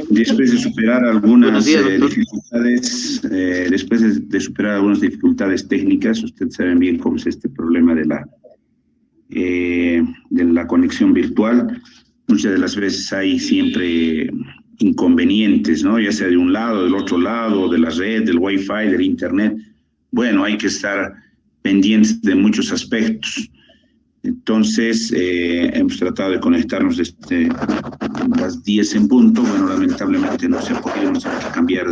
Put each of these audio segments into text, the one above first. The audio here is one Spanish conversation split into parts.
Después de superar algunas dificultades, de superar algunas dificultades técnicas, ustedes saben bien cómo es este problema de la conexión virtual. Muchas de las veces hay siempre inconvenientes, ¿no? Ya sea de un lado, del otro lado, de la red, del Wi-Fi, del Internet. Bueno, hay que estar pendientes de muchos aspectos. Entonces, hemos tratado de conectarnos desde las 10 en punto. Bueno, lamentablemente no se ha podido, nos hay que cambiar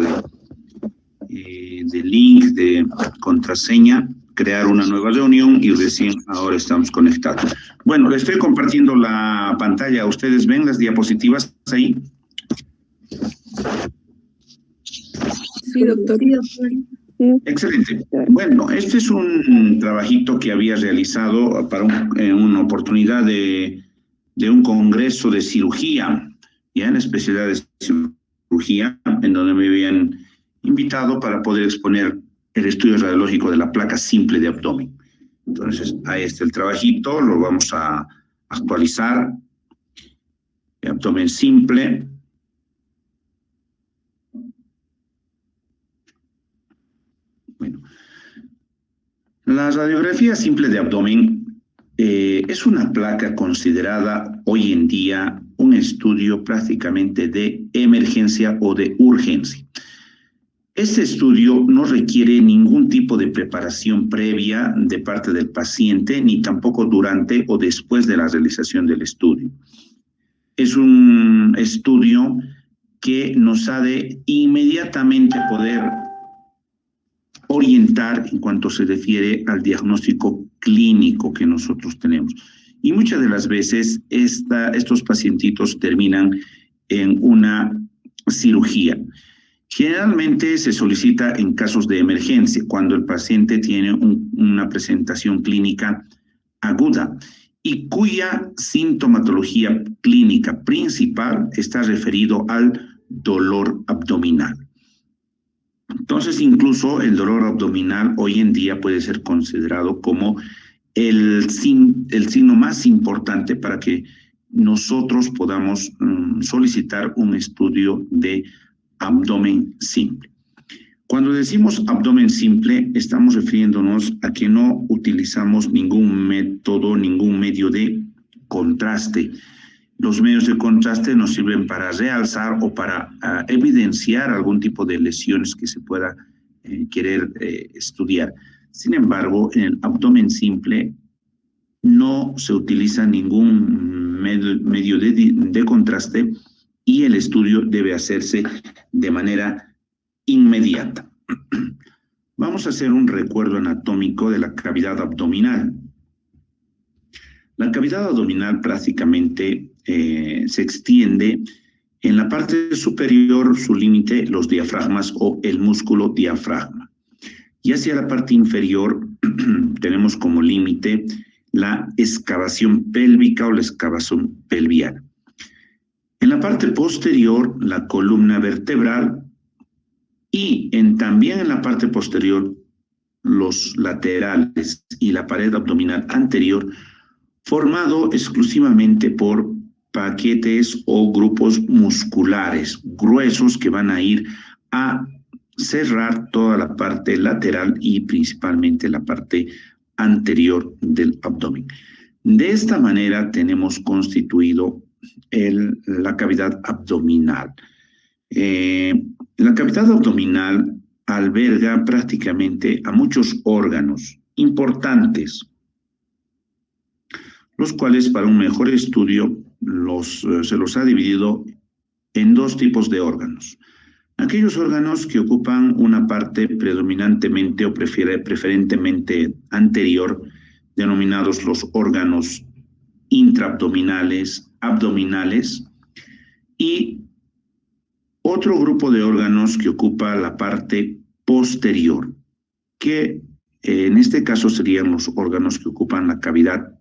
de link, de contraseña, crear una nueva reunión y recién ahora estamos conectados. Bueno, les estoy compartiendo la pantalla. ¿Ustedes ven las diapositivas ahí? Sí, doctor. Excelente. Bueno, este es un trabajito que había realizado para una oportunidad de un congreso de cirugía, ya en especialidad de cirugía, en donde me habían invitado para poder exponer el estudio radiológico de la placa simple de abdomen. Entonces, ahí está el trabajito, lo vamos a actualizar. El abdomen simple. Bueno, la radiografía simple de abdomen es una placa considerada hoy en día un estudio prácticamente de emergencia o de urgencia. Este estudio no requiere ningún tipo de preparación previa de parte del paciente, ni tampoco durante o después de la realización del estudio. Es un estudio que nos ha de inmediatamente poder orientar en cuanto se refiere al diagnóstico clínico que nosotros tenemos. Y muchas de las veces estos pacientitos terminan en una cirugía. Generalmente se solicita en casos de emergencia, cuando el paciente tiene una presentación clínica aguda y cuya sintomatología clínica principal está referido al dolor abdominal. Entonces, incluso el dolor abdominal hoy en día puede ser considerado como el signo más importante para que nosotros podamos solicitar un estudio de abdomen simple. Cuando decimos abdomen simple, estamos refiriéndonos a que no utilizamos ningún método, ningún medio de contraste. Los medios de contraste nos sirven para realzar o para evidenciar algún tipo de lesiones que se pueda querer estudiar. Sin embargo, en el abdomen simple no se utiliza ningún medio de contraste y el estudio debe hacerse de manera inmediata. Vamos a hacer un recuerdo anatómico de la cavidad abdominal. La cavidad abdominal prácticamente se extiende en la parte superior, su límite, los diafragmas o el músculo diafragma. Y hacia la parte inferior tenemos como límite la excavación pélvica o la excavación pelviana. En la parte posterior, la columna vertebral y también en la parte posterior, los laterales y la pared abdominal anterior, formado exclusivamente por paquetes o grupos musculares gruesos que van a ir a cerrar toda la parte lateral y principalmente la parte anterior del abdomen. De esta manera tenemos constituido la cavidad abdominal. La cavidad abdominal alberga prácticamente a muchos órganos importantes, los cuales para un mejor estudio se los ha dividido en dos tipos de órganos. Aquellos órganos que ocupan una parte predominantemente o preferentemente anterior, denominados los órganos intraabdominales, abdominales, y otro grupo de órganos que ocupa la parte posterior, que en este caso serían los órganos que ocupan la cavidad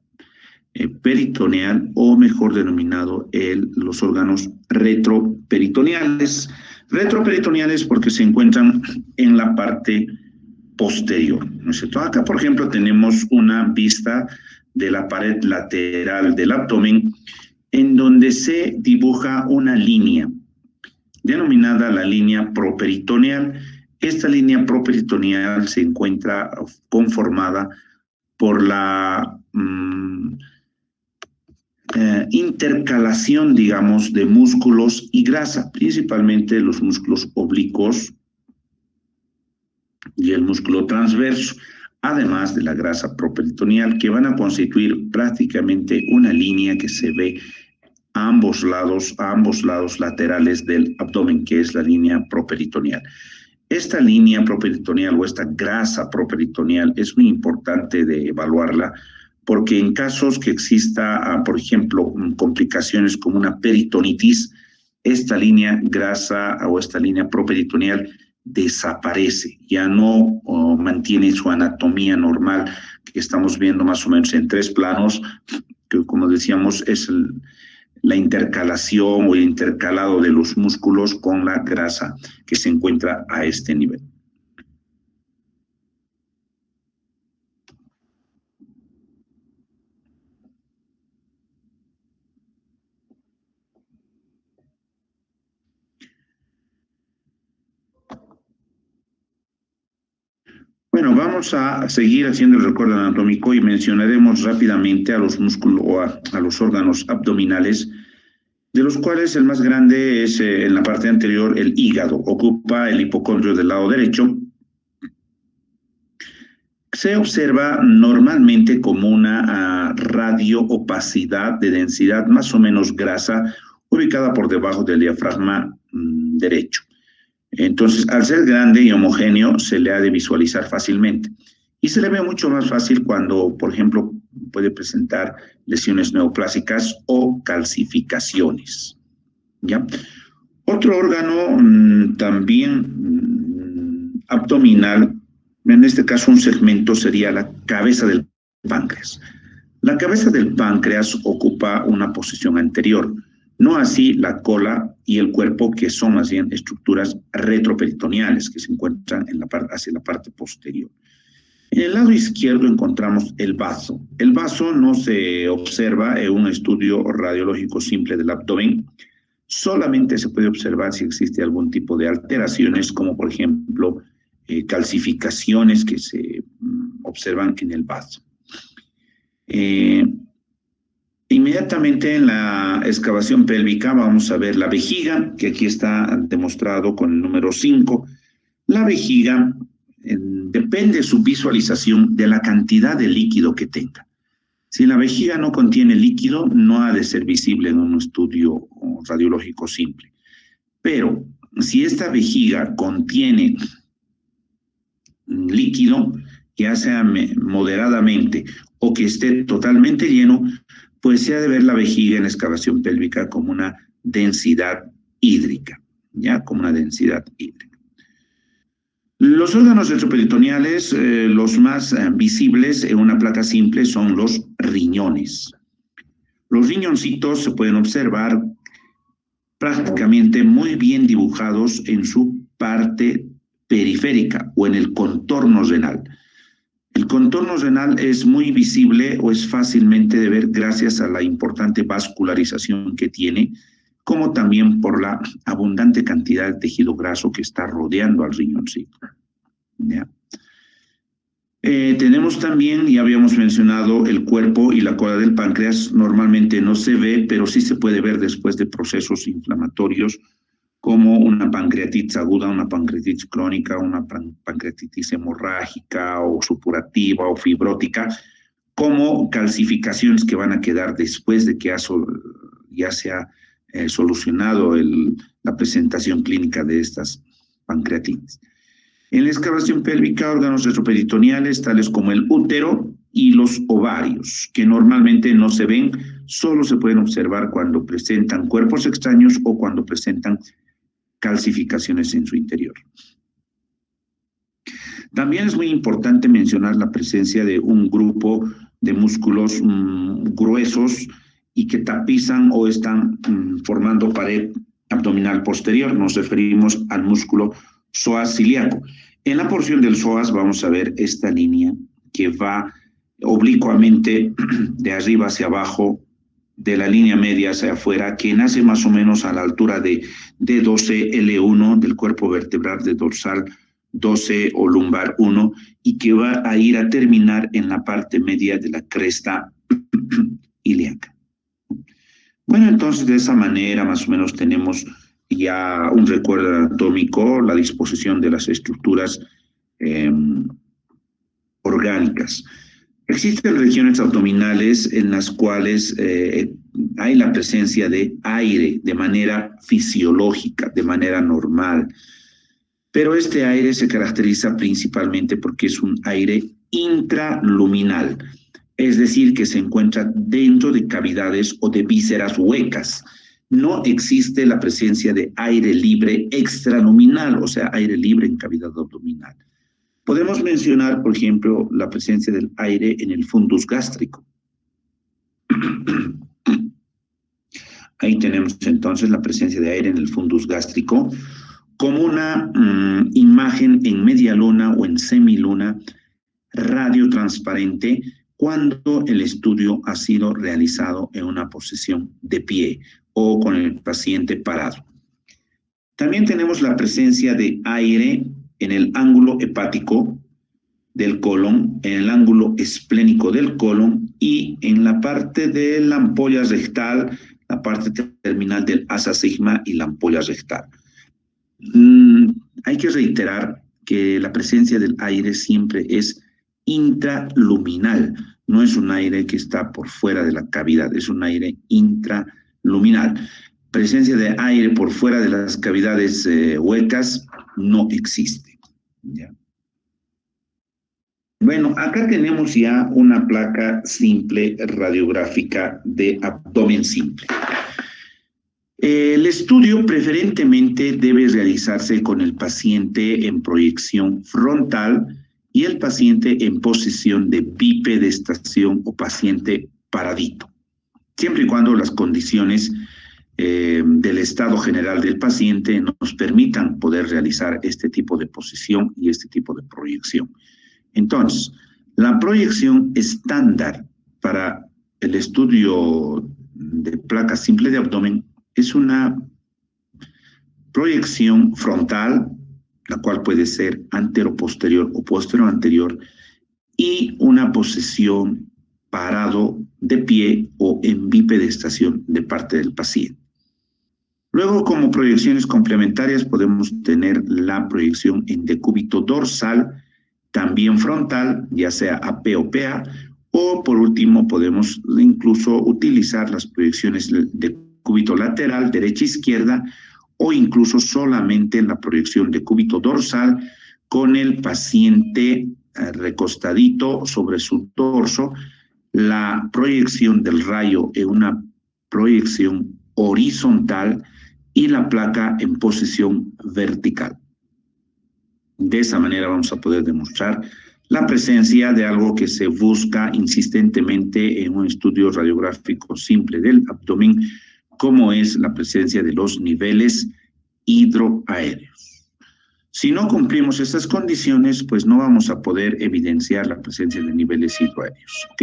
peritoneal, o mejor denominado los órganos retroperitoneales. Retroperitoneales porque se encuentran en la parte posterior, ¿no es cierto? Acá, por ejemplo, tenemos una vista de la pared lateral del abdomen en donde se dibuja una línea. denominada la línea properitoneal. Esta línea properitoneal se encuentra conformada por la intercalación, digamos, de músculos y grasa, principalmente los músculos oblicuos y el músculo transverso, además de la grasa properitoneal, que van a constituir prácticamente una línea que se ve a ambos lados laterales del abdomen, que es la línea properitoneal. Esta línea properitoneal o esta grasa properitoneal es muy importante de evaluarla, porque en casos que exista, por ejemplo, complicaciones como una peritonitis, esta línea grasa o esta línea properitoneal desaparece, ya no mantiene su anatomía normal, que estamos viendo más o menos en 3 planos, que como decíamos es la intercalación o el intercalado de los músculos con la grasa que se encuentra a este nivel. Bueno, vamos a seguir haciendo el recuerdo anatómico y mencionaremos rápidamente a los músculos o a los órganos abdominales, de los cuales el más grande es en la parte anterior el hígado. Ocupa el hipocondrio del lado derecho. Se observa normalmente como una radio-opacidad de densidad más o menos grasa ubicada por debajo del diafragma derecho. Entonces, al ser grande y homogéneo, se le ha de visualizar fácilmente. Y se le ve mucho más fácil cuando, por ejemplo, puede presentar lesiones neoplásicas o calcificaciones. ¿Ya? Otro órgano también abdominal, en este caso un segmento, sería la cabeza del páncreas. La cabeza del páncreas ocupa una posición anterior, no así la cola y el cuerpo, que son más bien estructuras retroperitoneales que se encuentran en hacia la parte posterior. En el lado izquierdo encontramos el vaso. El vaso no se observa en un estudio radiológico simple del abdomen. Solamente se puede observar si existe algún tipo de alteraciones, como por ejemplo calcificaciones que se observan en el vaso. Inmediatamente en la excavación pélvica vamos a ver la vejiga, que aquí está demostrado con el número 5. La vejiga depende su visualización de la cantidad de líquido que tenga. Si la vejiga no contiene líquido, no ha de ser visible en un estudio radiológico simple. Pero si esta vejiga contiene líquido, ya sea moderadamente o que esté totalmente lleno, pues se ha de ver la vejiga en excavación pélvica como una densidad hídrica, ¿ya? Como una densidad hídrica. Los órganos retroperitoneales, los más visibles en una placa simple son los riñones. Los riñoncitos se pueden observar prácticamente muy bien dibujados en su parte periférica o en el contorno renal. El contorno renal es muy visible o es fácilmente de ver gracias a la importante vascularización que tiene, como también por la abundante cantidad de tejido graso que está rodeando al riñoncito. ¿Ya? Tenemos también, ya habíamos mencionado, el cuerpo y la cola del páncreas. Normalmente no se ve, pero sí se puede ver después de procesos inflamatorios, como una pancreatitis aguda, una pancreatitis crónica, una pancreatitis hemorrágica o supurativa o fibrótica, como calcificaciones que van a quedar después de que ya se ha solucionado la presentación clínica de estas pancreatitis. En la excavación pélvica, órganos retroperitoneales tales como el útero y los ovarios, que normalmente no se ven, solo se pueden observar cuando presentan cuerpos extraños o cuando presentan calcificaciones en su interior. También es muy importante mencionar la presencia de un grupo de músculos gruesos y que tapizan o están formando pared abdominal posterior. Nos referimos al músculo psoas ciliaco. En la porción del psoas vamos a ver esta línea que va oblicuamente de arriba hacia abajo de la línea media hacia afuera, que nace más o menos a la altura de D12L1 del cuerpo vertebral de dorsal 12 o lumbar 1 y que va a ir a terminar en la parte media de la cresta ilíaca. Bueno, entonces de esa manera más o menos tenemos ya un recuerdo anatómico, la disposición de las estructuras orgánicas. Existen regiones abdominales en las cuales hay la presencia de aire de manera fisiológica, de manera normal. Pero este aire se caracteriza principalmente porque es un aire intraluminal, es decir, que se encuentra dentro de cavidades o de vísceras huecas. No existe la presencia de aire libre extraluminal, o sea, aire libre en cavidad abdominal. Podemos mencionar, por ejemplo, la presencia del aire en el fundus gástrico. Ahí tenemos entonces la presencia de aire en el fundus gástrico como una imagen en media luna o en semiluna radiotransparente cuando el estudio ha sido realizado en una posición de pie o con el paciente parado. También tenemos la presencia de aire en el ángulo hepático del colon, en el ángulo esplénico del colon y en la parte de la ampolla rectal, la parte terminal del asa sigma y la ampolla rectal. Hay que reiterar que la presencia del aire siempre es intraluminal, no es un aire que está por fuera de la cavidad, es un aire intraluminal. Presencia de aire por fuera de las cavidades huecas no existe. ¿Ya? Bueno, acá tenemos ya una placa simple radiográfica de abdomen simple. El estudio preferentemente debe realizarse con el paciente en proyección frontal y el paciente en posición de bipedestación o paciente paradito, siempre y cuando las condiciones del estado general del paciente nos permitan poder realizar este tipo de posición y este tipo de proyección. Entonces, la proyección estándar para el estudio de placa simple de abdomen es una proyección frontal, la cual puede ser antero-posterior o posterior-anterior, y una posición parado de pie o en bipedestación de parte del paciente. Luego, como proyecciones complementarias, podemos tener la proyección en decúbito dorsal, también frontal, ya sea AP o PA, o por último podemos incluso utilizar las proyecciones de cúbito lateral, derecha e izquierda, o incluso solamente en la proyección de cúbito dorsal con el paciente recostadito sobre su dorso, la proyección del rayo en una proyección horizontal y la placa en posición vertical. De esa manera vamos a poder demostrar la presencia de algo que se busca insistentemente en un estudio radiográfico simple del abdomen, como es la presencia de los niveles hidroaéreos. Si no cumplimos estas condiciones, pues no vamos a poder evidenciar la presencia de niveles hidroaéreos, ¿ok?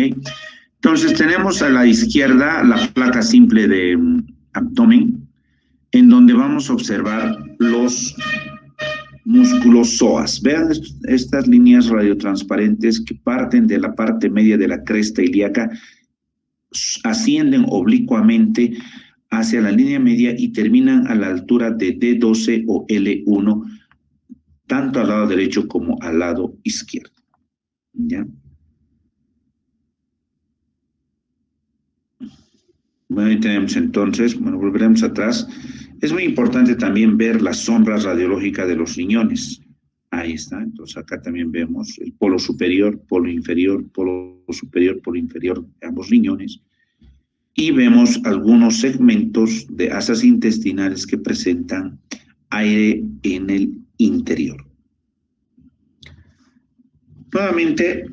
Entonces tenemos a la izquierda la placa simple de abdomen, en donde vamos a observar los músculos psoas. Vean estas líneas radiotransparentes que parten de la parte media de la cresta ilíaca, ascienden oblicuamente hacia la línea media y terminan a la altura de D12 o L1, tanto al lado derecho como al lado izquierdo. ¿Ya? Bueno, ahí tenemos entonces, bueno, volveremos atrás. Es muy importante también ver la sombra radiológica de los riñones. Ahí está, entonces acá también vemos el polo superior, polo inferior, polo superior, polo inferior de ambos riñones. Y vemos algunos segmentos de asas intestinales que presentan aire en el interior. Nuevamente,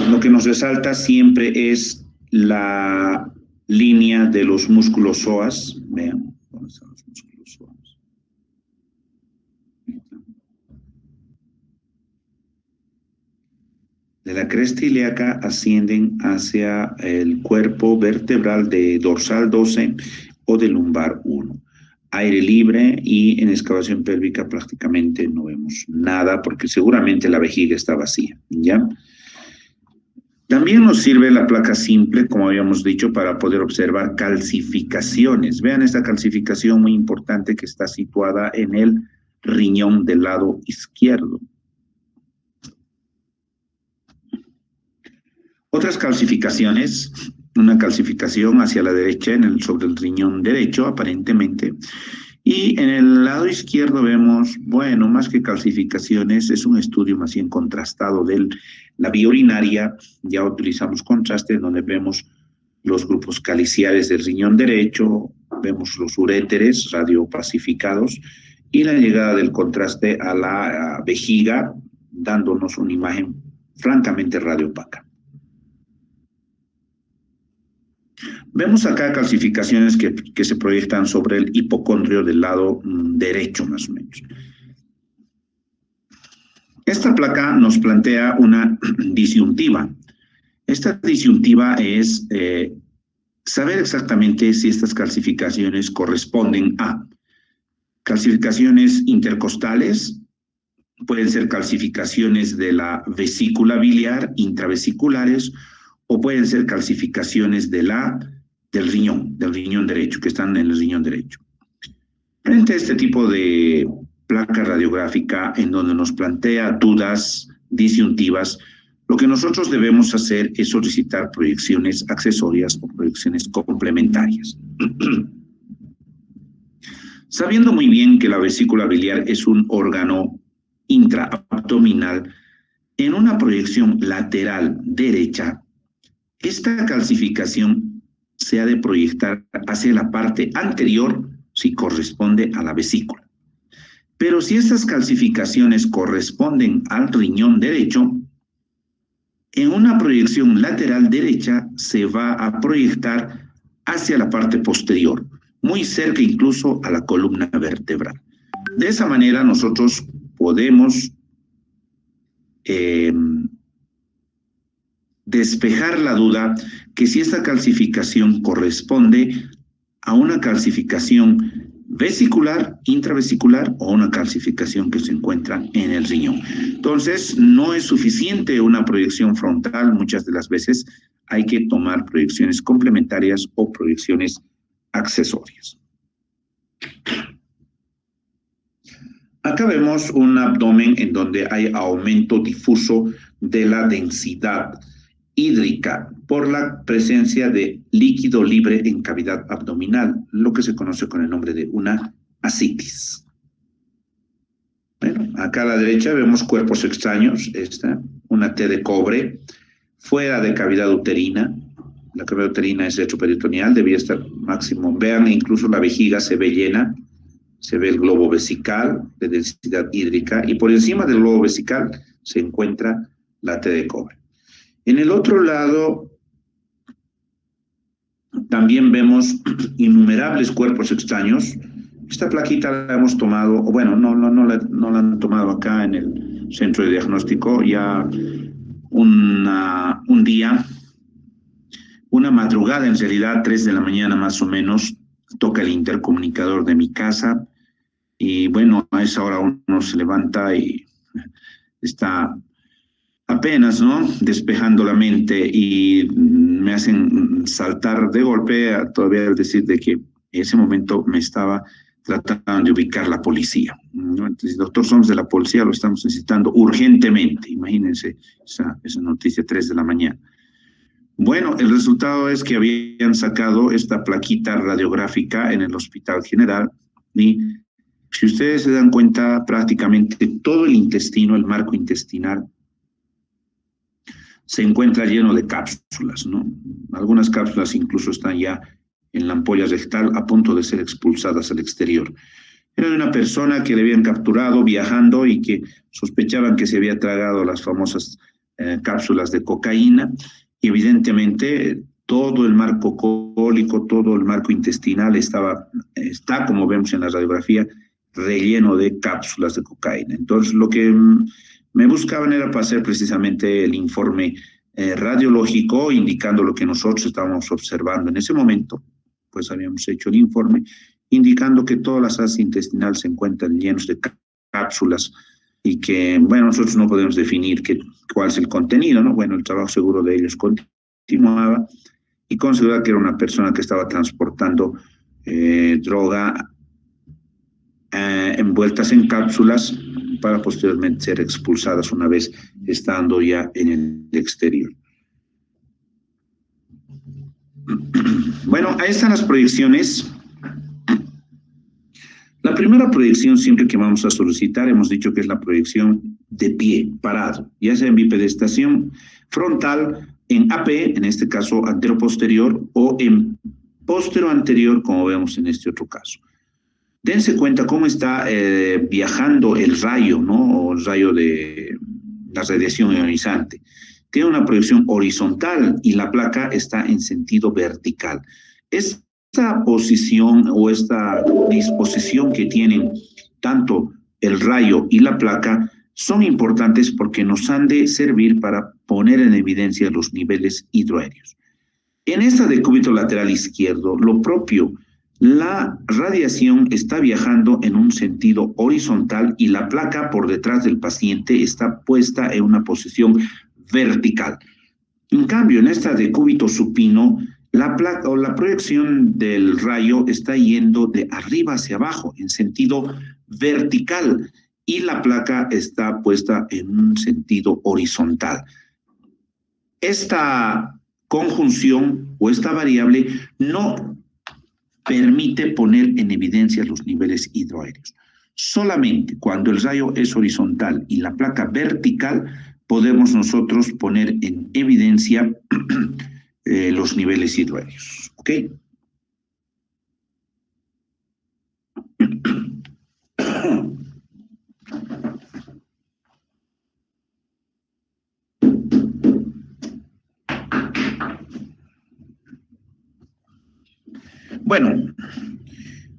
lo que nos resalta siempre es la línea de los músculos psoas. Vean, ¿dónde están los músculos psoas? De la cresta ilíaca ascienden hacia el cuerpo vertebral de dorsal 12 o de lumbar 1. Aire libre, y en excavación pélvica prácticamente no vemos nada porque seguramente la vejiga está vacía, ¿ya? También nos sirve la placa simple, como habíamos dicho, para poder observar calcificaciones. Vean esta calcificación muy importante que está situada en el riñón del lado izquierdo. Otras calcificaciones, una calcificación hacia la derecha sobre el riñón derecho, aparentemente. Y en el lado izquierdo vemos, bueno, más que calcificaciones, es un estudio más bien contrastado de la vía urinaria. Ya utilizamos contraste donde vemos los grupos caliciares del riñón derecho, vemos los uréteres radiopacificados y la llegada del contraste a la vejiga, dándonos una imagen francamente radiopaca. Vemos acá calcificaciones que se proyectan sobre el hipocondrio del lado derecho, más o menos. Esta placa nos plantea una disyuntiva. Esta disyuntiva es saber exactamente si estas calcificaciones corresponden a calcificaciones intercostales, pueden ser calcificaciones de la vesícula biliar, intravesiculares, o pueden ser calcificaciones del riñón derecho, que están en el riñón derecho. Frente a este tipo de placa radiográfica en donde nos plantea dudas disyuntivas, lo que nosotros debemos hacer es solicitar proyecciones accesorias o proyecciones complementarias. Sabiendo muy bien que la vesícula biliar es un órgano intraabdominal, en una proyección lateral derecha, esta calcificación se ha de proyectar hacia la parte anterior si corresponde a la vesícula. Pero si estas calcificaciones corresponden al riñón derecho, en una proyección lateral derecha se va a proyectar hacia la parte posterior, muy cerca incluso a la columna vertebral. De esa manera nosotros podemos despejar la duda que si esta calcificación corresponde a una calcificación vesicular, intravesicular o una calcificación que se encuentra en el riñón. Entonces, no es suficiente una proyección frontal, muchas de las veces hay que tomar proyecciones complementarias o proyecciones accesorias. Acá vemos un abdomen en donde hay aumento difuso de la densidad hídrica por la presencia de líquido libre en cavidad abdominal, lo que se conoce con el nombre de una ascitis. Bueno, acá a la derecha vemos cuerpos extraños, una T de cobre, fuera de cavidad uterina. La cavidad uterina es retroperitoneal, debía estar máximo. Vean, incluso la vejiga se ve llena, se ve el globo vesical de densidad hídrica, y por encima del globo vesical se encuentra la T de cobre. En el otro lado también vemos innumerables cuerpos extraños. Esta plaquita la hemos tomado, o bueno, no la han tomado acá en el centro de diagnóstico, ya un día, una madrugada, en realidad 3 de la mañana más o menos, toca el intercomunicador de mi casa, y bueno, a esa hora uno se levanta y está apenas, ¿no?, despejando la mente, y me hacen saltar de golpe, todavía al decir de que en ese momento me estaba tratando de ubicar la policía, ¿no? Entonces, doctor, somos de la policía, lo estamos necesitando urgentemente. Imagínense esa noticia, 3 de la mañana. Bueno, el resultado es que habían sacado esta plaquita radiográfica en el Hospital General, y si ustedes se dan cuenta, prácticamente todo el intestino, el marco intestinal, se encuentra lleno de cápsulas, ¿no? Algunas cápsulas incluso están ya en la ampolla rectal a punto de ser expulsadas al exterior. Era de una persona que le habían capturado viajando y que sospechaban que se había tragado las famosas cápsulas de cocaína, y evidentemente todo el marco cólico, todo el marco intestinal está, como vemos en la radiografía, relleno de cápsulas de cocaína. Entonces, lo que Me buscaban era para hacer precisamente el informe radiológico, indicando lo que nosotros estábamos observando en ese momento. Pues habíamos hecho el informe, indicando que todas las asas intestinales se encuentran llenos de cápsulas y que, bueno, nosotros no podemos definir cuál es el contenido, ¿no? Bueno, el trabajo seguro de ellos continuaba y consideraba que era una persona que estaba transportando droga envueltas en cápsulas para posteriormente ser expulsadas una vez estando ya en el exterior. Bueno, ahí están las proyecciones. La primera proyección siempre que vamos a solicitar, hemos dicho que es la proyección de pie, parado, ya sea en bipedestación frontal, en AP, en este caso antero-posterior, o en postero-anterior, como vemos en este otro caso. Dense cuenta cómo está viajando el rayo, ¿no? O el rayo de la radiación ionizante. Tiene una proyección horizontal y la placa está en sentido vertical. Esta posición o esta disposición que tienen tanto el rayo y la placa son importantes porque nos han de servir para poner en evidencia los niveles hidroaéreos. En esta decúbito lateral izquierdo, lo propio, la radiación está viajando en un sentido horizontal y la placa por detrás del paciente está puesta en una posición vertical. En cambio, en esta decúbito supino, la placa o la proyección del rayo está yendo de arriba hacia abajo en sentido vertical y la placa está puesta en un sentido horizontal. Esta conjunción o esta variable no permite poner en evidencia los niveles hidroaéreos. Solamente cuando el rayo es horizontal y la placa vertical podemos nosotros poner en evidencia los niveles hidroaéreos. ¿Ok? Bueno,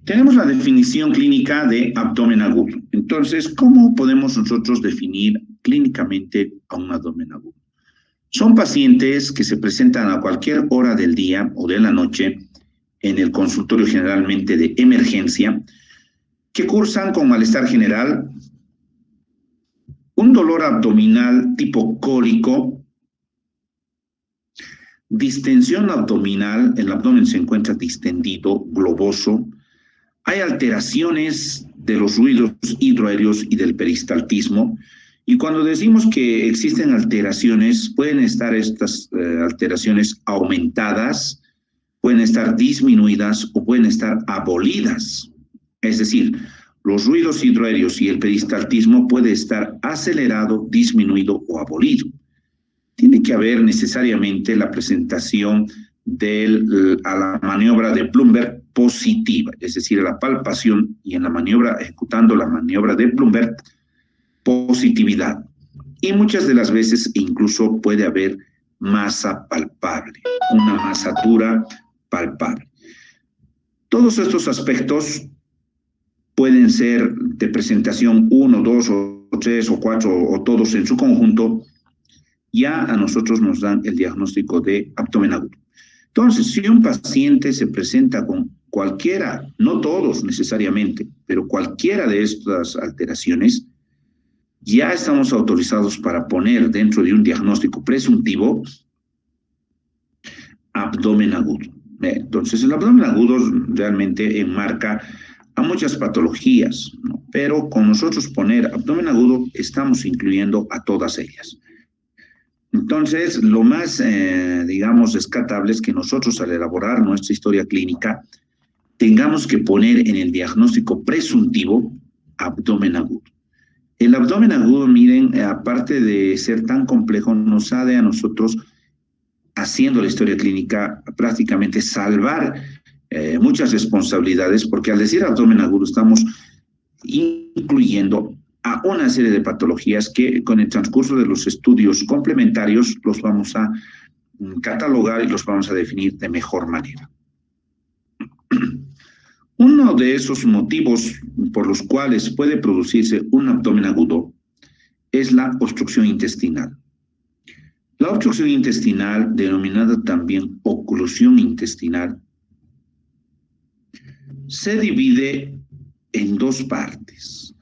tenemos la definición clínica de abdomen agudo. Entonces, ¿cómo podemos nosotros definir clínicamente a un abdomen agudo? Son pacientes que se presentan a cualquier hora del día o de la noche en el consultorio generalmente de emergencia, que cursan con malestar general, un dolor abdominal tipo cólico, distensión abdominal, el abdomen se encuentra distendido, globoso, hay alteraciones de los ruidos hidroaéreos y del peristaltismo, y cuando decimos que existen alteraciones, pueden estar estas alteraciones aumentadas, pueden estar disminuidas o pueden estar abolidas. Es decir, los ruidos hidroaéreos y el peristaltismo puede estar acelerado, disminuido o abolido. Tiene que haber necesariamente la presentación a la maniobra de Blumberg positiva, es decir, a la palpación y en la maniobra, ejecutando la maniobra de Blumberg, positividad. Y muchas de las veces incluso puede haber masa palpable, una masatura palpable. Todos estos aspectos pueden ser de presentación 1, 2 o 3 o 4 o todos en su conjunto, ya a nosotros nos dan el diagnóstico de abdomen agudo. Entonces, si un paciente se presenta con cualquiera, no todos necesariamente, pero cualquiera de estas alteraciones, ya estamos autorizados para poner dentro de un diagnóstico presuntivo abdomen agudo. Entonces, el abdomen agudo realmente enmarca a muchas patologías, ¿no? Pero con nosotros poner abdomen agudo estamos incluyendo a todas ellas. Entonces, lo más, digamos, rescatable es que nosotros al elaborar nuestra historia clínica tengamos que poner en el diagnóstico presuntivo abdomen agudo. El abdomen agudo, miren, aparte de ser tan complejo, nos ha de a nosotros, haciendo la historia clínica, prácticamente salvar muchas responsabilidades, porque al decir abdomen agudo estamos incluyendo a una serie de patologías que con el transcurso de los estudios complementarios los vamos a catalogar y los vamos a definir de mejor manera. Uno de esos motivos por los cuales puede producirse un abdomen agudo es la obstrucción intestinal. La obstrucción intestinal, denominada también oclusión intestinal, se divide en dos partes.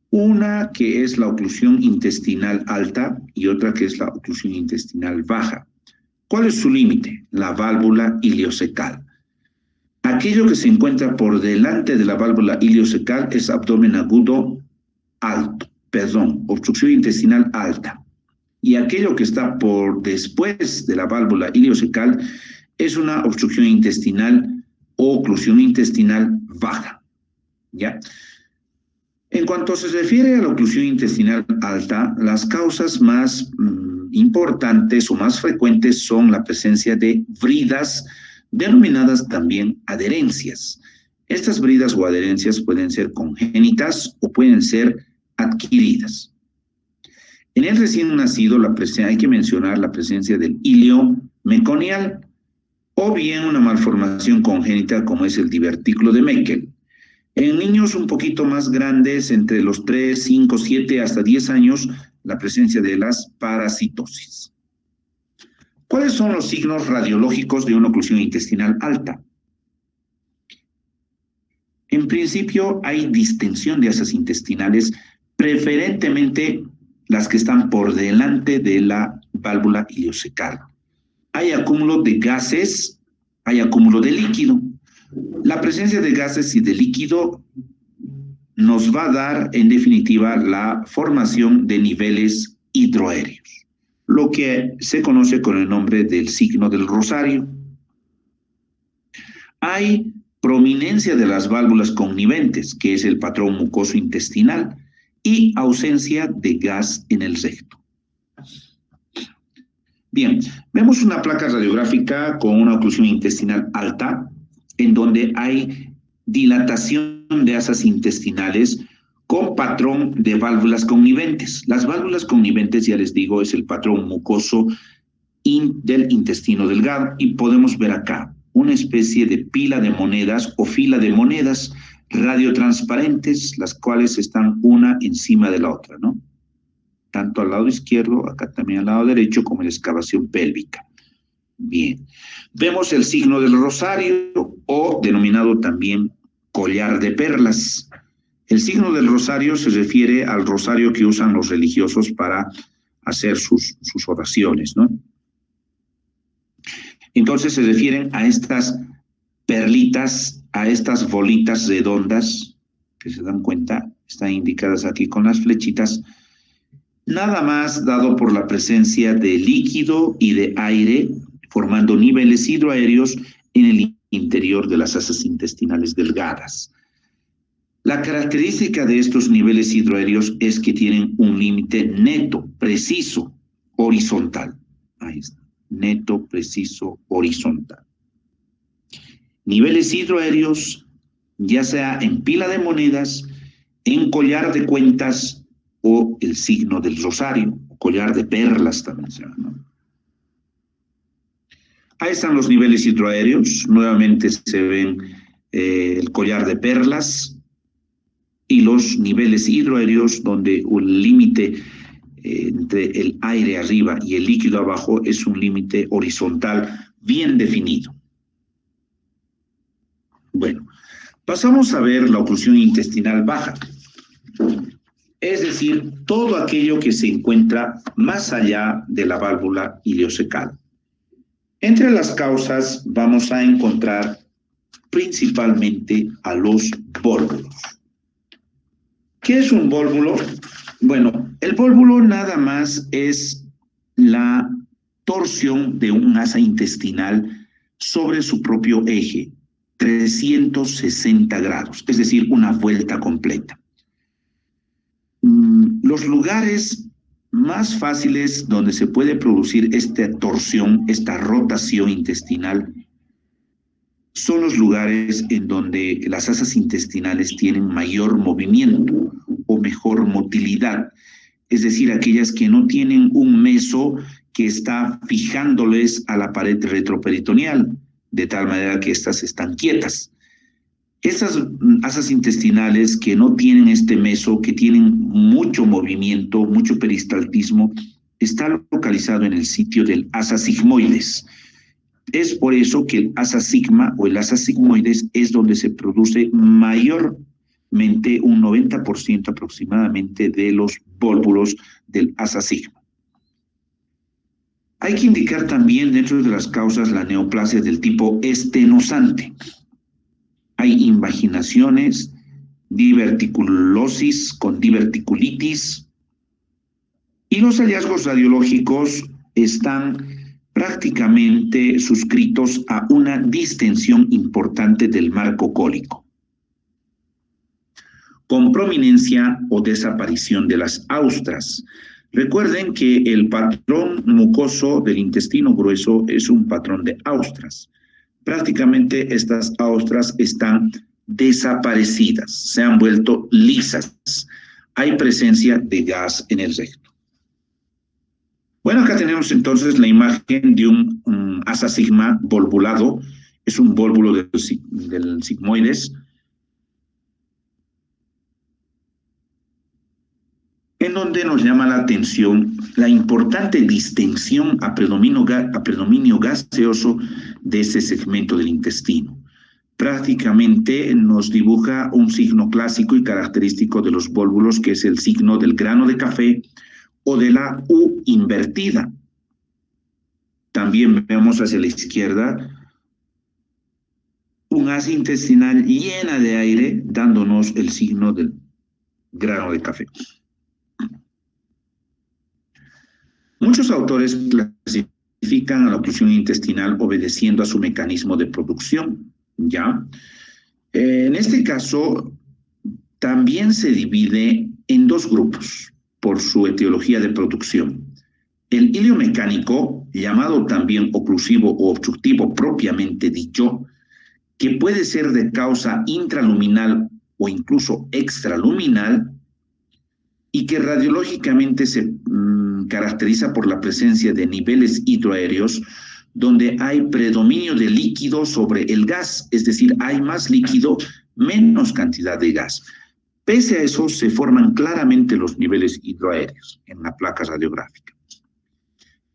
Una que es la oclusión intestinal alta y otra que es la oclusión intestinal baja. ¿Cuál es su límite? La válvula ileocecal. Aquello que se encuentra por delante de la válvula ileocecal es abdomen agudo alto, obstrucción intestinal alta. Y aquello que está por después de la válvula ileocecal es una obstrucción intestinal o oclusión intestinal baja. ¿Ya? En cuanto se refiere a la oclusión intestinal alta, las causas más importantes o más frecuentes son la presencia de bridas, denominadas también adherencias. Estas bridas o adherencias pueden ser congénitas o pueden ser adquiridas. En el recién nacido hay que mencionar la presencia del hilio meconial o bien una malformación congénita como es el divertículo de Meckel. En niños un poquito más grandes, entre los 3, 5, 7 hasta 10 años, la presencia de las parasitosis. ¿Cuáles son los signos radiológicos de una oclusión intestinal alta? En principio hay distensión de asas intestinales, preferentemente las que están por delante de la válvula ileocecal. Hay acúmulo de gases, hay acúmulo de líquido. La presencia de gases y de líquido nos va a dar, en definitiva, la formación de niveles hidroaéreos, lo que se conoce con el nombre del signo del rosario. Hay prominencia de las válvulas conniventes, que es el patrón mucoso intestinal, y ausencia de gas en el recto. Bien, vemos una placa radiográfica con una oclusión intestinal alta, en donde hay dilatación de asas intestinales con patrón de válvulas conniventes. Las válvulas conniventes, ya les digo, es el patrón mucoso del intestino delgado, y podemos ver acá una especie de pila de monedas o fila de monedas radiotransparentes, las cuales están una encima de la otra, ¿no? Tanto al lado izquierdo, acá también al lado derecho, como en la excavación pélvica. Bien, vemos el signo del rosario o denominado también collar de perlas. El signo del rosario se refiere al rosario que usan los religiosos para hacer sus oraciones, ¿no? Entonces se refieren a estas perlitas, a estas bolitas redondas, que se dan cuenta, están indicadas aquí con las flechitas, nada más dado por la presencia de líquido y de aire, formando niveles hidroaéreos en el interior de las asas intestinales delgadas. La característica de estos niveles hidroaéreos es que tienen un límite neto, preciso, horizontal. Ahí está, neto, preciso, horizontal. Niveles hidroaéreos, ya sea en pila de monedas, en collar de cuentas o el signo del rosario, collar de perlas también se llama, ¿no? Ahí están los niveles hidroaéreos, nuevamente se ven el collar de perlas y los niveles hidroaéreos donde un límite entre el aire arriba y el líquido abajo es un límite horizontal bien definido. Bueno, pasamos a ver la oclusión intestinal baja, es decir, todo aquello que se encuentra más allá de la válvula ileocecal. Entre las causas vamos a encontrar principalmente a los vólvulos. ¿Qué es un vólvulo? Bueno, el vólvulo nada más es la torsión de un asa intestinal sobre su propio eje, 360 grados, es decir, una vuelta completa. Los lugares más fáciles donde se puede producir esta torsión, esta rotación intestinal, son los lugares en donde las asas intestinales tienen mayor movimiento o mejor motilidad, es decir, aquellas que no tienen un meso que está fijándoles a la pared retroperitoneal, de tal manera que éstas están quietas. Esas asas intestinales que no tienen este meso, que tienen mucho movimiento, mucho peristaltismo, está localizado en el sitio del asa sigmoides. Es por eso que el asa sigma o el asa sigmoides es donde se produce mayormente un 90% aproximadamente de los vólvulos del asa sigma. Hay que indicar también dentro de las causas la neoplasia del tipo estenosante. Hay invaginaciones, diverticulosis con diverticulitis, y los hallazgos radiológicos están prácticamente suscritos a una distensión importante del marco cólico, con prominencia o desaparición de las austras. Recuerden que el patrón mucoso del intestino grueso es un patrón de austras. Prácticamente estas austras están desaparecidas, se han vuelto lisas. Hay presencia de gas en el recto. Bueno, acá tenemos entonces la imagen de un asa sigma volvulado. Es un vólvulo del sigmoides, en donde nos llama la atención la importante distensión a predominio gaseoso de ese segmento del intestino. Prácticamente nos dibuja un signo clásico y característico de los vólvulos, que es el signo del grano de café o de la U invertida. También vemos hacia la izquierda un asa intestinal llena de aire, dándonos el signo del grano de café. Muchos autores clasifican a la oclusión intestinal obedeciendo a su mecanismo de producción, ¿ya? En este caso, también se divide en dos grupos por su etiología de producción. El hilio mecánico, llamado también oclusivo o obstructivo propiamente dicho, que puede ser de causa intraluminal o incluso extraluminal, y que radiológicamente se caracteriza por la presencia de niveles hidroaéreos donde hay predominio de líquido sobre el gas, es decir, hay más líquido, menos cantidad de gas. Pese a eso, se forman claramente los niveles hidroaéreos en la placa radiográfica.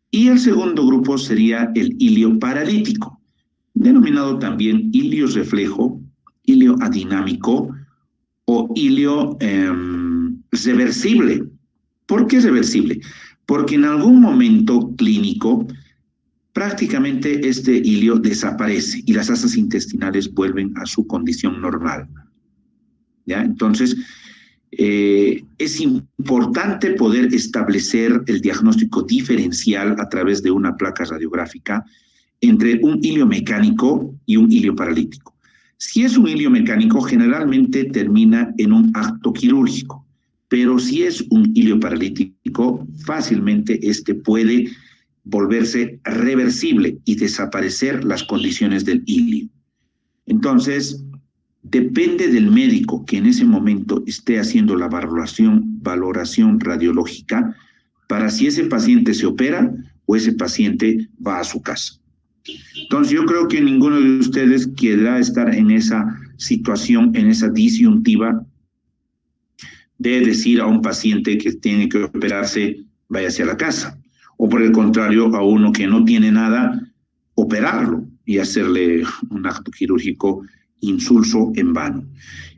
Y el segundo grupo sería el hilio paralítico, denominado también hilio reflejo, hilio adinámico o hilio reversible. ¿Por qué reversible? Porque en algún momento clínico prácticamente este hilio desaparece y las asas intestinales vuelven a su condición normal. ¿Ya? Entonces, es importante poder establecer el diagnóstico diferencial a través de una placa radiográfica entre un hilio mecánico y un hilio paralítico. Si es un hilio mecánico, generalmente termina en un acto quirúrgico, pero si es un hilio paralítico, fácilmente este puede volverse reversible y desaparecer las condiciones del hilio. Entonces, depende del médico que en ese momento esté haciendo la valoración radiológica para si ese paciente se opera o ese paciente va a su casa. Entonces, yo creo que ninguno de ustedes querrá estar en esa situación, en esa disyuntiva de decir a un paciente que tiene que operarse, váyase a la casa. O por el contrario, a uno que no tiene nada, operarlo y hacerle un acto quirúrgico insulso en vano.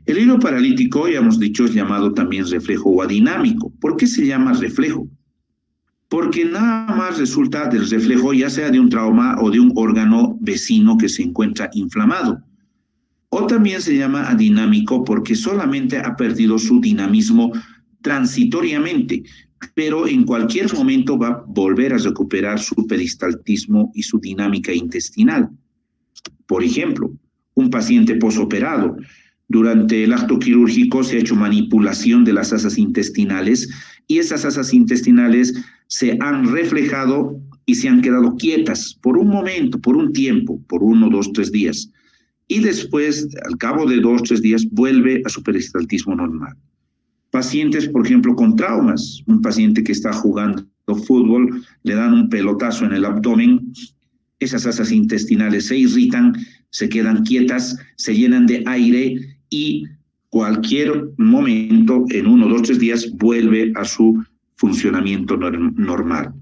El hilo paralítico, ya hemos dicho, es llamado también reflejo o adinámico. ¿Por qué se llama reflejo? Porque nada más resulta del reflejo, ya sea de un trauma o de un órgano vecino que se encuentra inflamado. O también se llama adinámico porque solamente ha perdido su dinamismo transitoriamente, pero en cualquier momento va a volver a recuperar su peristaltismo y su dinámica intestinal. Por ejemplo, un paciente posoperado. Durante el acto quirúrgico se ha hecho manipulación de las asas intestinales y esas asas intestinales se han reflejado y se han quedado quietas por un momento, por un tiempo, por 1, 2, 3 días. Y después, al cabo de 2, 3 días, vuelve a su peristaltismo normal. Pacientes, por ejemplo, con traumas. Un paciente que está jugando fútbol, le dan un pelotazo en el abdomen, esas asas intestinales se irritan, se quedan quietas, se llenan de aire y cualquier momento, en 1, 2, 3 días, vuelve a su funcionamiento normal.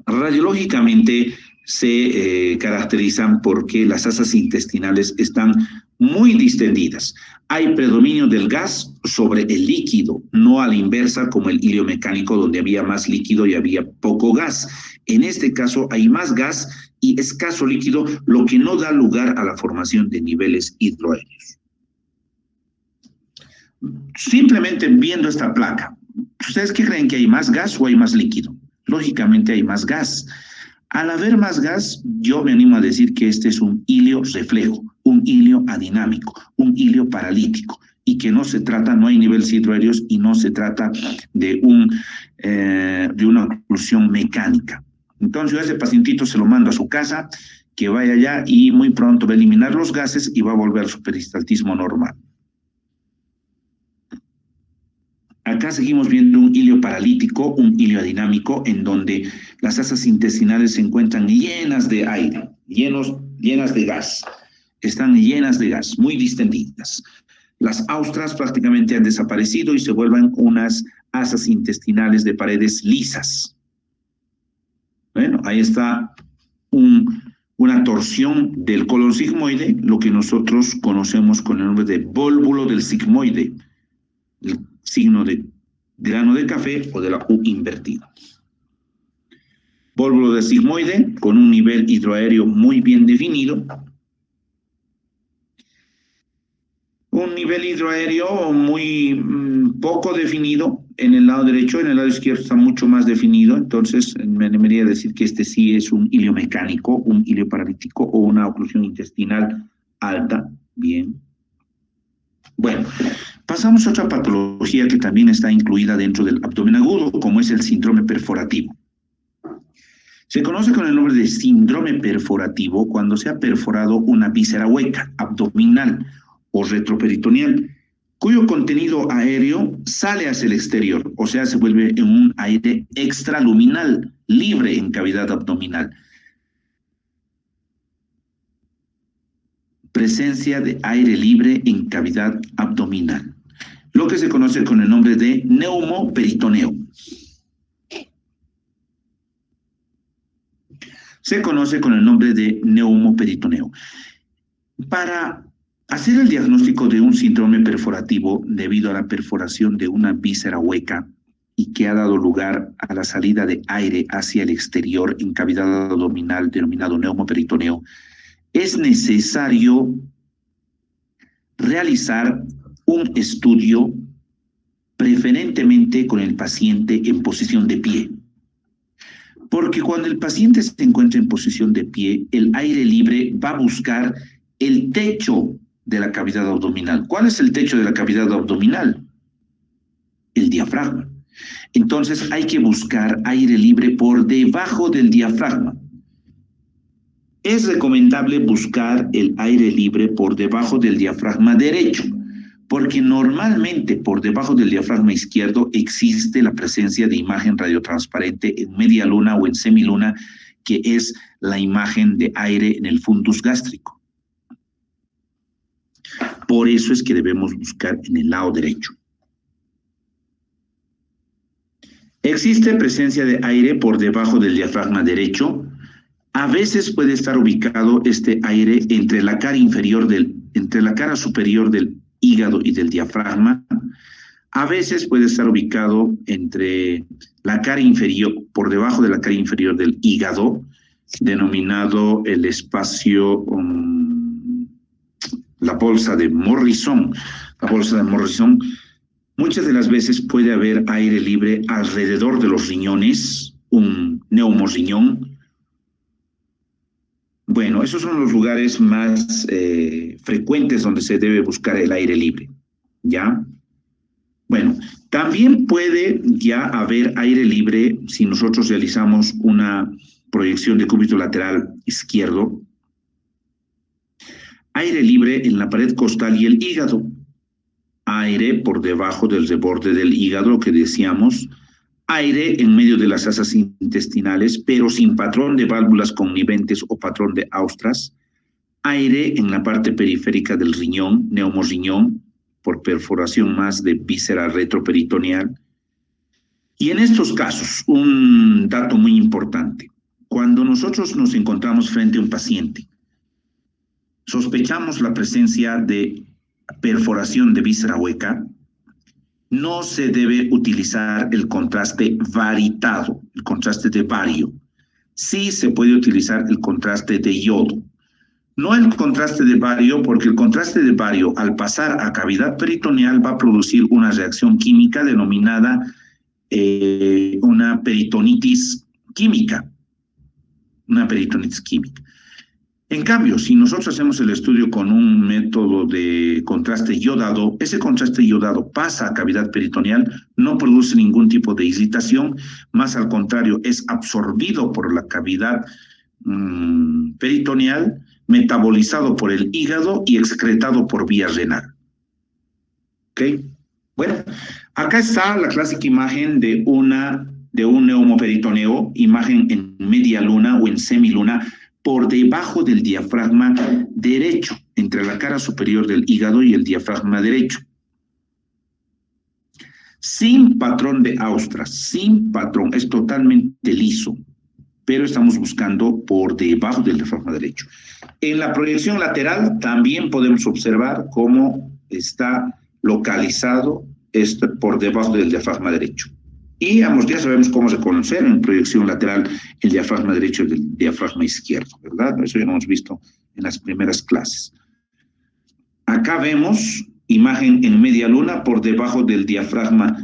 Radiológicamente se caracterizan porque las asas intestinales están muy distendidas. Hay predominio del gas sobre el líquido, no a la inversa como el hilio mecánico, donde había más líquido y había poco gas. En este caso hay más gas y escaso líquido, lo que no da lugar a la formación de niveles hidroaéreos. Simplemente viendo esta placa, ¿ustedes qué creen, que hay más gas o hay más líquido? Lógicamente hay más gas. Al haber más gas, yo me animo a decir que este es un hilio reflejo, un hilio adinámico, un hilio paralítico, y que no se trata, no hay niveles hidroaéreos y no se trata de una oclusión mecánica. Entonces yo a ese pacientito se lo mando a su casa, que vaya allá y muy pronto va a eliminar los gases y va a volver a su peristaltismo normal. Acá seguimos viendo un hilio paralítico, un hilio adinámico, en donde las asas intestinales se encuentran llenas de aire, llenas de gas. Están llenas de gas, muy distendidas. Las austras prácticamente han desaparecido y se vuelven unas asas intestinales de paredes lisas. Bueno, ahí está una torsión del colon sigmoide, lo que nosotros conocemos con el nombre de vólvulo del sigmoide, el signo de grano de café o de la U invertida. Vólvulo del sigmoide con un nivel hidroaéreo muy bien definido. Un nivel hidroaéreo muy poco definido en el lado derecho, en el lado izquierdo está mucho más definido, entonces me animaría a decir que este sí es un hilio mecánico, un hilio paralítico o una oclusión intestinal alta. Bien. Bueno, pasamos a otra patología que también está incluida dentro del abdomen agudo, como es el síndrome perforativo. Se conoce con el nombre de síndrome perforativo cuando se ha perforado una víscera hueca, abdominal o retroperitoneal, cuyo contenido aéreo sale hacia el exterior, o sea, se vuelve en un aire extraluminal, libre en cavidad abdominal. Presencia de aire libre en cavidad abdominal, lo que se conoce con el nombre de neumoperitoneo. Se conoce con el nombre de neumoperitoneo. Para hacer el diagnóstico de un síndrome perforativo debido a la perforación de una víscera hueca y que ha dado lugar a la salida de aire hacia el exterior en cavidad abdominal denominado neumoperitoneo, es necesario realizar un estudio preferentemente con el paciente en posición de pie. Porque cuando el paciente se encuentra en posición de pie, el aire libre va a buscar el techo de la cavidad abdominal. ¿Cuál es el techo de la cavidad abdominal? El diafragma. Entonces hay que buscar aire libre por debajo del diafragma. Es recomendable buscar el aire libre por debajo del diafragma derecho, porque normalmente por debajo del diafragma izquierdo existe la presencia de imagen radiotransparente en media luna o en semiluna, que es la imagen de aire en el fundus gástrico. Por eso es que debemos buscar en el lado derecho. Existe presencia de aire por debajo del diafragma derecho. A veces puede estar ubicado este aire entre la cara superior del hígado y del diafragma. A veces puede estar ubicado entre la cara inferior, por debajo de la cara inferior del hígado, denominado el espacio, la bolsa de Morrison. La bolsa de Morrison, muchas de las veces puede haber aire libre alrededor de los riñones, un neumorriñón. Bueno, esos son los lugares más frecuentes donde se debe buscar el aire libre, ¿ya? Bueno, también puede ya haber aire libre si nosotros realizamos una proyección de cúbito lateral izquierdo. Aire libre en la pared costal y el hígado. Aire por debajo del reborde del hígado, lo que decíamos. Aire en medio de las asas intestinales, pero sin patrón de válvulas conniventes o patrón de austras. aire en la parte periférica del riñón, neumorriñón, por perforación más de víscera retroperitoneal. Y en estos casos, un dato muy importante, cuando nosotros nos encontramos frente a un paciente, sospechamos la presencia de perforación de víscera hueca, no se debe utilizar el contraste varitado, el contraste de bario. Sí se puede utilizar el contraste de yodo. No el contraste de bario, porque el contraste de bario, al pasar a cavidad peritoneal, va a producir una reacción química denominada una peritonitis química. Una peritonitis química. En cambio, si nosotros hacemos el estudio con un método de contraste iodado, ese contraste iodado pasa a cavidad peritoneal, no produce ningún tipo de irritación, más al contrario, es absorbido por la cavidad peritoneal, metabolizado por el hígado y excretado por vía renal. ¿Ok? Bueno, acá está la clásica imagen de un neumoperitoneo, imagen en media luna o en semiluna, por debajo del diafragma derecho, entre la cara superior del hígado y el diafragma derecho. Sin patrón de Austras, sin patrón, es totalmente liso, pero estamos buscando por debajo del diafragma derecho. En la proyección lateral también podemos observar cómo está localizado por debajo del diafragma derecho. Y ambos ya sabemos cómo reconocer en proyección lateral el diafragma derecho y el diafragma izquierdo, ¿verdad? Eso ya lo hemos visto en las primeras clases. Acá vemos imagen en media luna por debajo del diafragma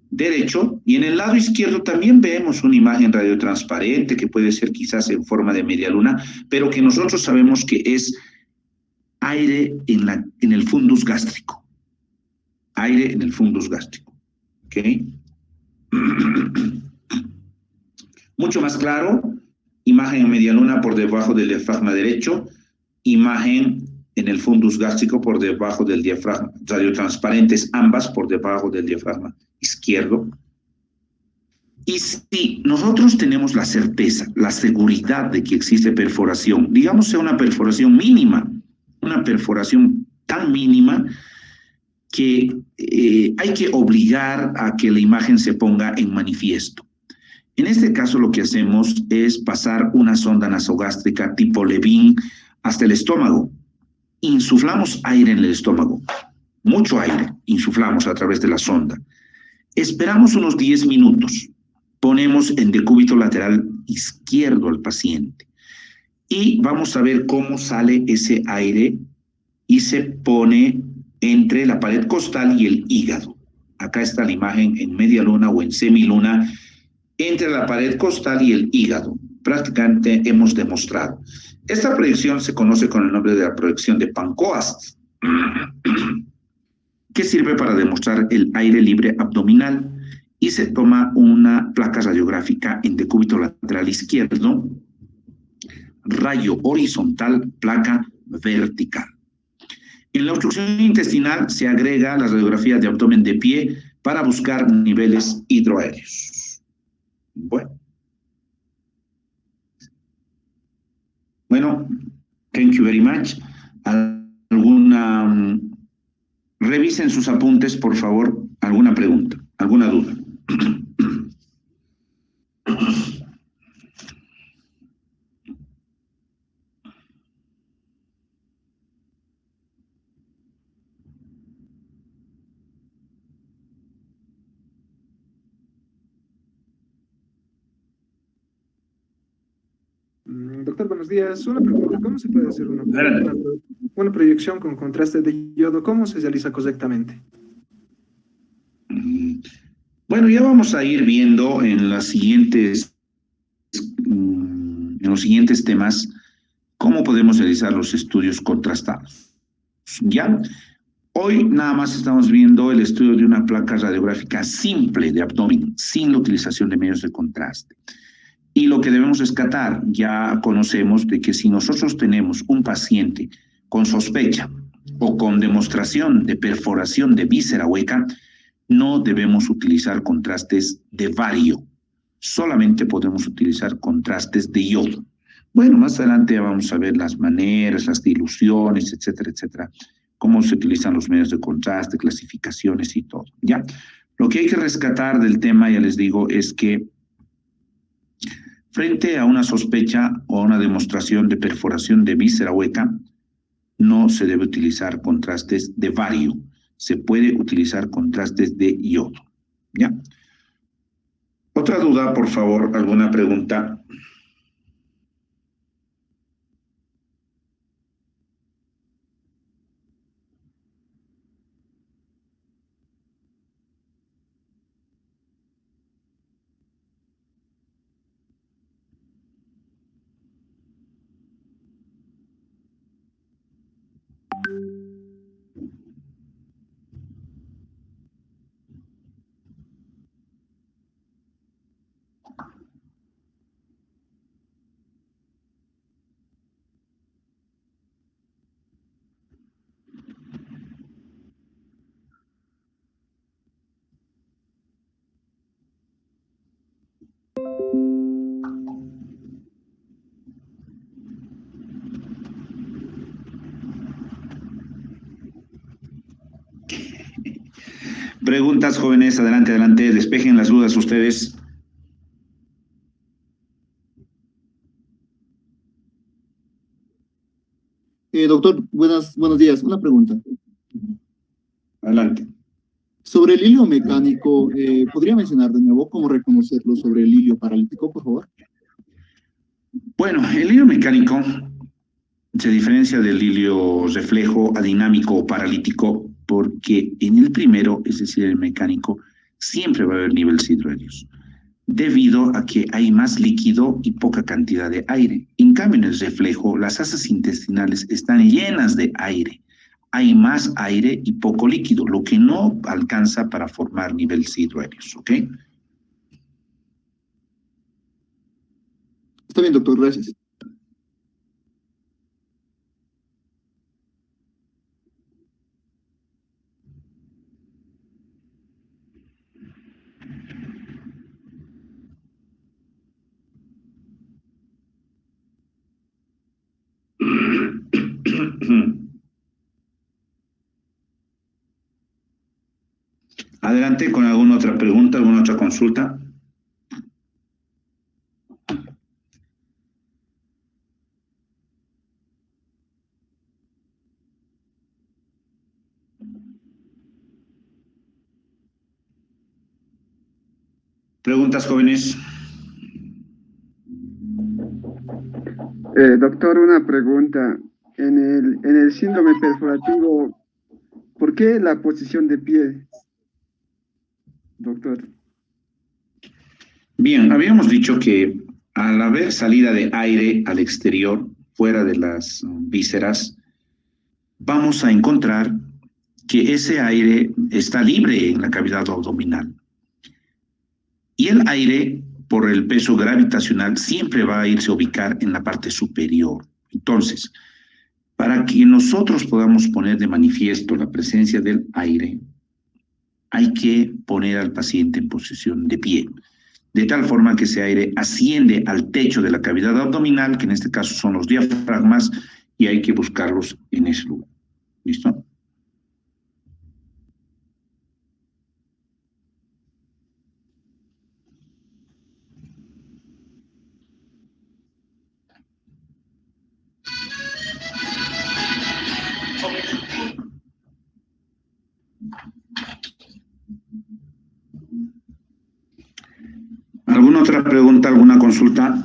derecho, y en el lado izquierdo también vemos una imagen radiotransparente que puede ser quizás en forma de media luna, pero que nosotros sabemos que es aire en el fundus gástrico. Aire en el fundus gástrico. ¿Ok? Mucho más claro, imagen en media luna por debajo del diafragma derecho, imagen en el fundus gástrico por debajo del diafragma, radiotransparentes ambas por debajo del diafragma izquierdo. Y si nosotros tenemos la certeza, la seguridad de que existe perforación, digamos sea una perforación mínima, una perforación tan mínima que hay que obligar a que la imagen se ponga en manifiesto. En este caso lo que hacemos es pasar una sonda nasogástrica tipo Levin hasta el estómago. Insuflamos aire en el estómago, mucho aire, insuflamos a través de la sonda. Esperamos unos 10 minutos, ponemos en decúbito lateral izquierdo al paciente y vamos a ver cómo sale ese aire y se pone entre la pared costal y el hígado. Acá está la imagen en media luna o en semiluna, entre la pared costal y el hígado. Prácticamente hemos demostrado. Esta proyección se conoce con el nombre de la proyección de Pancoast, que sirve para demostrar el aire libre abdominal, y se toma una placa radiográfica en decúbito lateral izquierdo, rayo horizontal, placa vertical. En la obstrucción intestinal se agrega la radiografía de abdomen de pie para buscar niveles hidroaéreos. Bueno, thank you very much. Revisen sus apuntes, por favor. ¿Alguna pregunta? ¿Alguna duda? Doctor, buenos días. Una pregunta. ¿Cómo se puede hacer una proyección con contraste de yodo? ¿Cómo se realiza correctamente? Bueno, ya vamos a ir viendo en los siguientes temas cómo podemos realizar los estudios contrastados. ¿Ya? Hoy nada más estamos viendo el estudio de una placa radiográfica simple de abdomen, sin la utilización de medios de contraste. Y lo que debemos rescatar, ya conocemos de que si nosotros tenemos un paciente con sospecha o con demostración de perforación de víscera hueca, no debemos utilizar contrastes de bario, solamente podemos utilizar contrastes de yodo. Bueno, más adelante vamos a ver las maneras, las diluciones, etcétera, etcétera, cómo se utilizan los medios de contraste, clasificaciones y todo, ¿ya? Lo que hay que rescatar del tema, ya les digo, es que frente a una sospecha o a una demostración de perforación de víscera hueca, no se debe utilizar contrastes de bario, se puede utilizar contrastes de yodo, ¿ya? Otra duda, por favor, alguna pregunta. Preguntas, jóvenes, adelante, adelante, despejen las dudas ustedes. Doctor, buenos días. Una pregunta. Adelante. Sobre el hilio mecánico, ¿podría mencionar de nuevo cómo reconocerlo sobre el hilio paralítico, por favor? Bueno, el hilo mecánico se diferencia del hilo reflejo, adinámico o paralítico porque en el primero, es decir, el mecánico, siempre va a haber niveles hidrohelios, debido a que hay más líquido y poca cantidad de aire. En cambio, en el reflejo, las asas intestinales están llenas de aire. Hay más aire y poco líquido, lo que no alcanza para formar niveles hidrohelios, ¿ok? Está bien, doctor, gracias. Adelante con alguna otra pregunta, alguna otra consulta. Preguntas, jóvenes. Doctor, una pregunta. En el síndrome perforativo, ¿por qué la posición de pie, doctor? Bien, habíamos dicho que al haber salida de aire al exterior, fuera de las vísceras, vamos a encontrar que ese aire está libre en la cavidad abdominal. Y el aire, por el peso gravitacional, siempre va a irse a ubicar en la parte superior. Entonces, para que nosotros podamos poner de manifiesto la presencia del aire, hay que poner al paciente en posición de pie, de tal forma que ese aire asciende al techo de la cavidad abdominal, que en este caso son los diafragmas, y hay que buscarlos en ese lugar. ¿Listo? ¿Alguna otra pregunta, alguna consulta?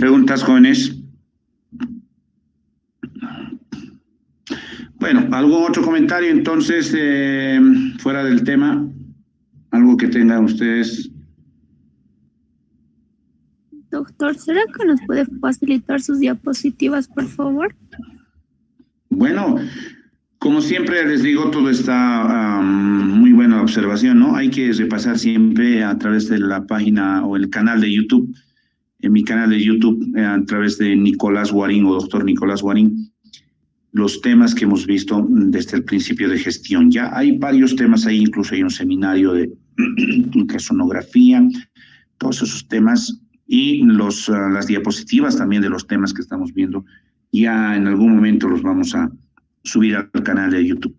¿Preguntas, jóvenes? Bueno, ¿algún otro comentario entonces fuera del tema? ¿Algo que tengan ustedes? Doctor, ¿será que nos puede facilitar sus diapositivas, por favor? Bueno, como siempre les digo, todo está muy buena la observación, ¿no? Hay que repasar siempre a través de la página o el canal de YouTube, en mi canal de YouTube, a través de Nicolás Guarín o doctor Nicolás Guarín, los temas que hemos visto desde el principio de gestión. Ya hay varios temas ahí, incluso hay un seminario de ultrasonografía, todos esos temas y las diapositivas también de los temas que estamos viendo. Ya en algún momento los vamos a subir al canal de YouTube.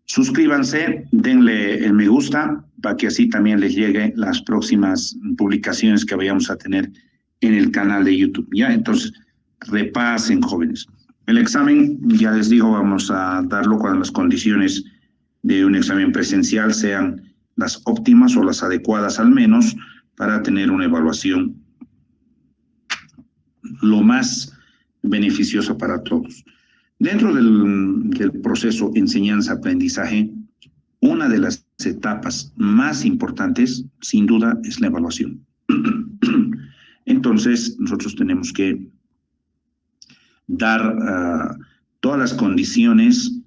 Suscríbanse, denle el me gusta para que así también les llegue las próximas publicaciones que vayamos a tener en el canal de YouTube. Ya, entonces, repasen, jóvenes. El examen, ya les digo, vamos a darlo cuando las condiciones de un examen presencial sean las óptimas o las adecuadas al menos para tener una evaluación lo más beneficiosa para todos. Dentro del proceso enseñanza-aprendizaje, una de las etapas más importantes, sin duda, es la evaluación. Entonces, nosotros tenemos que dar todas las condiciones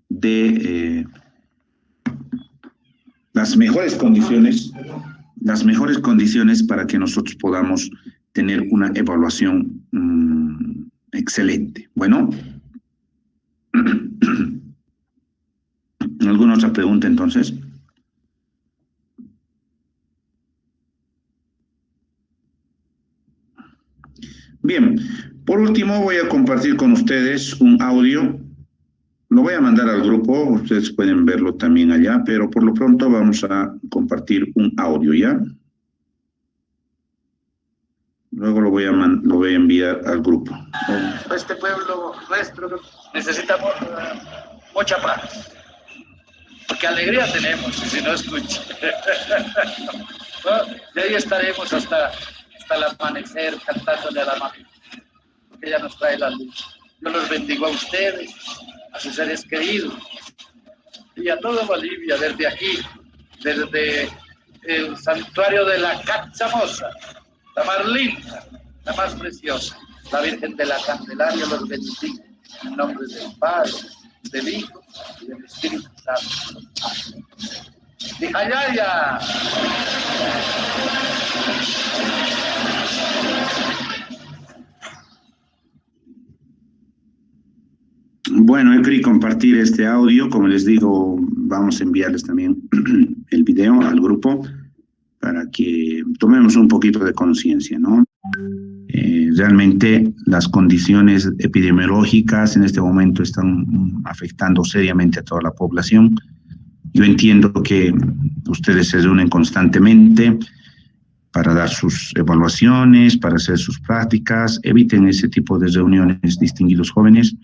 de las mejores condiciones para que nosotros podamos tener una evaluación excelente. Bueno, ¿alguna otra pregunta entonces? Bien, por último voy a compartir con ustedes un audio. Lo voy a mandar al grupo, ustedes pueden verlo también allá, pero por lo pronto vamos a compartir un audio, ¿ya? Luego lo voy a enviar al grupo. Este pueblo nuestro necesitamos mucha paz, porque alegría tenemos, si no escucha. Bueno, de ahí estaremos hasta el amanecer cantándole a la madre, porque ella nos trae la luz. Yo los bendigo a ustedes, a sus seres queridos y a toda Bolivia desde aquí, desde el santuario de la Catzamosa, la más linda, la más preciosa, la Virgen de la Candelaria. Los bendigo en nombre del Padre, del Hijo y del Espíritu Santo. ¡Dijayaya! Bueno, he querido compartir este audio. Como les digo, vamos a enviarles también el video al grupo para que tomemos un poquito de conciencia, ¿no? Realmente las condiciones epidemiológicas en este momento están afectando seriamente a toda la población. Yo entiendo que ustedes se reúnen constantemente para dar sus evaluaciones, para hacer sus prácticas. Eviten ese tipo de reuniones, distinguidos jóvenes.